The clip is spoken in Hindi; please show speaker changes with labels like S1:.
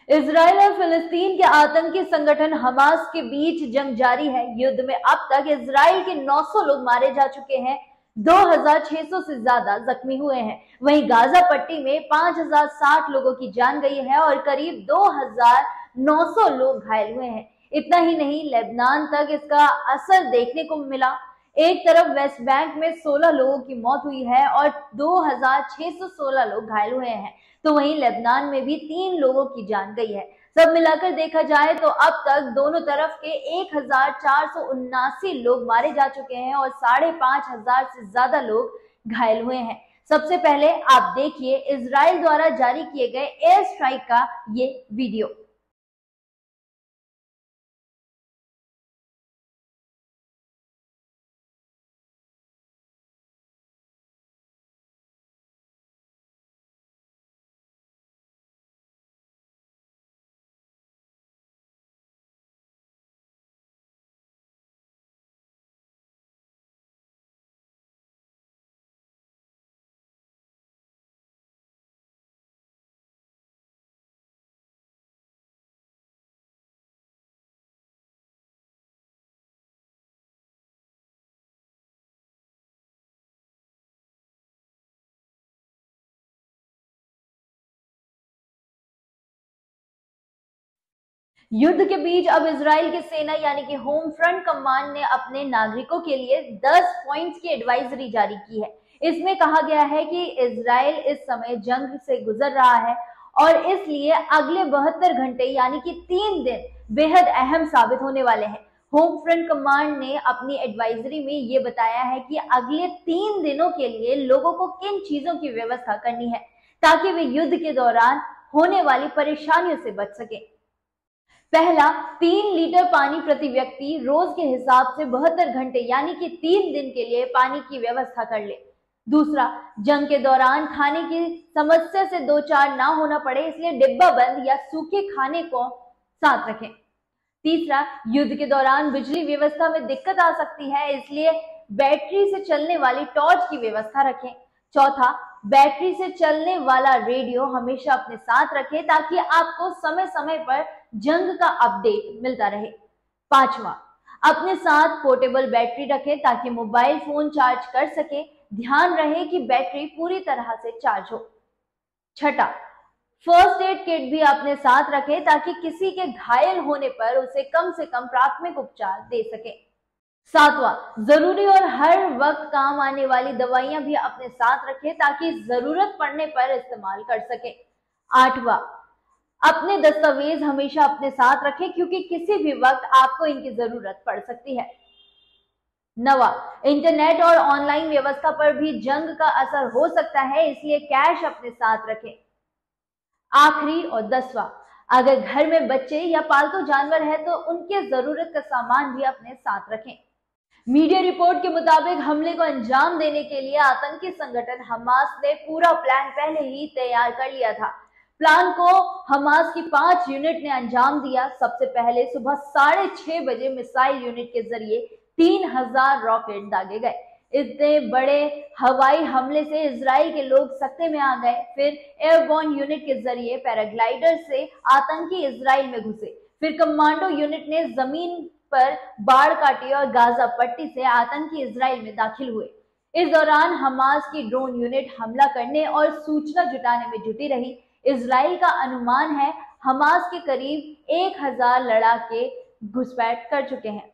S1: इजराइल और फिलिस्तीन के आतंकी संगठन हमास के बीच जंग जारी है। युद्ध में अब तक इजराइल के 900 लोग मारे जा चुके हैं, 2600 से ज्यादा जख्मी हुए हैं। वहीं गाजा पट्टी में 5060 लोगों की जान गई है और करीब 2900 लोग घायल हुए हैं। इतना ही नहीं, लेबनान तक इसका असर देखने को मिला। एक तरफ वेस्ट बैंक में 16 लोगों की मौत हुई है और 2616 लोग घायल हुए हैं, तो वहीं लेबनान में भी 3 लोगों की जान गई है। सब मिलाकर देखा जाए तो अब तक दोनों तरफ के 1479 लोग मारे जा चुके हैं और 5500 से ज्यादा लोग घायल हुए हैं। सबसे पहले आप देखिए इजराइल द्वारा जारी किए गए एयर स्ट्राइक का ये वीडियो। युद्ध के बीच अब इजराइल की सेना यानी कि होम फ्रंट कमांड ने अपने नागरिकों के लिए 10 पॉइंट्स की एडवाइजरी जारी की है। इसमें कहा गया है कि इजराइल इस समय जंग से गुजर रहा है और इसलिए अगले 72 घंटे यानी कि 3 दिन बेहद अहम साबित होने वाले हैं। होम फ्रंट कमांड ने अपनी एडवाइजरी में ये बताया है कि अगले 3 दिनों के लिए लोगों को किन चीजों की व्यवस्था करनी है ताकि वे युद्ध के दौरान होने वाली परेशानियों से बच सके। पहला, 3 लीटर पानी प्रति व्यक्ति रोज के हिसाब से 72 घंटे यानी कि 3 दिन के लिए पानी की व्यवस्था कर ले। दूसरा, जंग के दौरान खाने की समस्या से दो चार ना होना पड़े इसलिए डिब्बा बंद या सूखे खाने को साथ रखें। तीसरा, युद्ध के दौरान बिजली व्यवस्था में दिक्कत आ सकती है इसलिए बैटरी से चलने वाली टॉर्च की व्यवस्था रखें। चौथा, बैटरी से चलने वाला रेडियो हमेशा अपने साथ रखें ताकि आपको समय समय पर जंग का अपडेट मिलता रहे। पांचवा, अपने साथ पोर्टेबल बैटरी रखें ताकि मोबाइल फोन चार्ज कर सके। ध्यान रहे कि बैटरी पूरी तरह से चार्ज हो। छठा, फर्स्ट एड किट भी अपने साथ रखें ताकि किसी के घायल होने पर उसे कम से कम प्राथमिक उपचार दे सके। सातवां, जरूरी और हर वक्त काम आने वाली दवाइयां भी अपने साथ रखें ताकि जरूरत पड़ने पर इस्तेमाल कर सके। आठवां, अपने दस्तावेज हमेशा अपने साथ रखें क्योंकि किसी भी वक्त आपको इनकी जरूरत पड़ सकती है। नवा, इंटरनेट और ऑनलाइन व्यवस्था पर भी जंग का असर हो सकता है इसलिए कैश अपने साथ रखें। आखिरी और 10वां, अगर घर में बच्चे या पालतू जानवर है तो उनके जरूरत का सामान भी अपने साथ रखें। मीडिया रिपोर्ट के मुताबिक हमले को अंजाम देने के लिए आतंकी संगठन हमास ने पूरा प्लान पहले ही तैयार कर लिया था। प्लान को हमास की 5 यूनिट ने अंजाम दिया। सबसे पहले सुबह 6:30 बजे मिसाइल यूनिट के जरिए 3000 रॉकेट दागे गए। इतने बड़े हवाई हमले से इजराइल के लोग सकते में आ गए। फिर एयरबोर्न यूनिट के जरिए पैराग्लाइडर से आतंकी इजराइल में घुसे। फिर कमांडो यूनिट ने जमीन पर बाढ़ काटी और गाजा पट्टी से आतंकी इजराइल में दाखिल हुए। इस दौरान हमास की ड्रोन यूनिट हमला करने और सूचना जुटाने में जुटी रही। इजराइल का अनुमान है हमास के करीब 1000 लड़ाके घुसपैठ कर चुके हैं।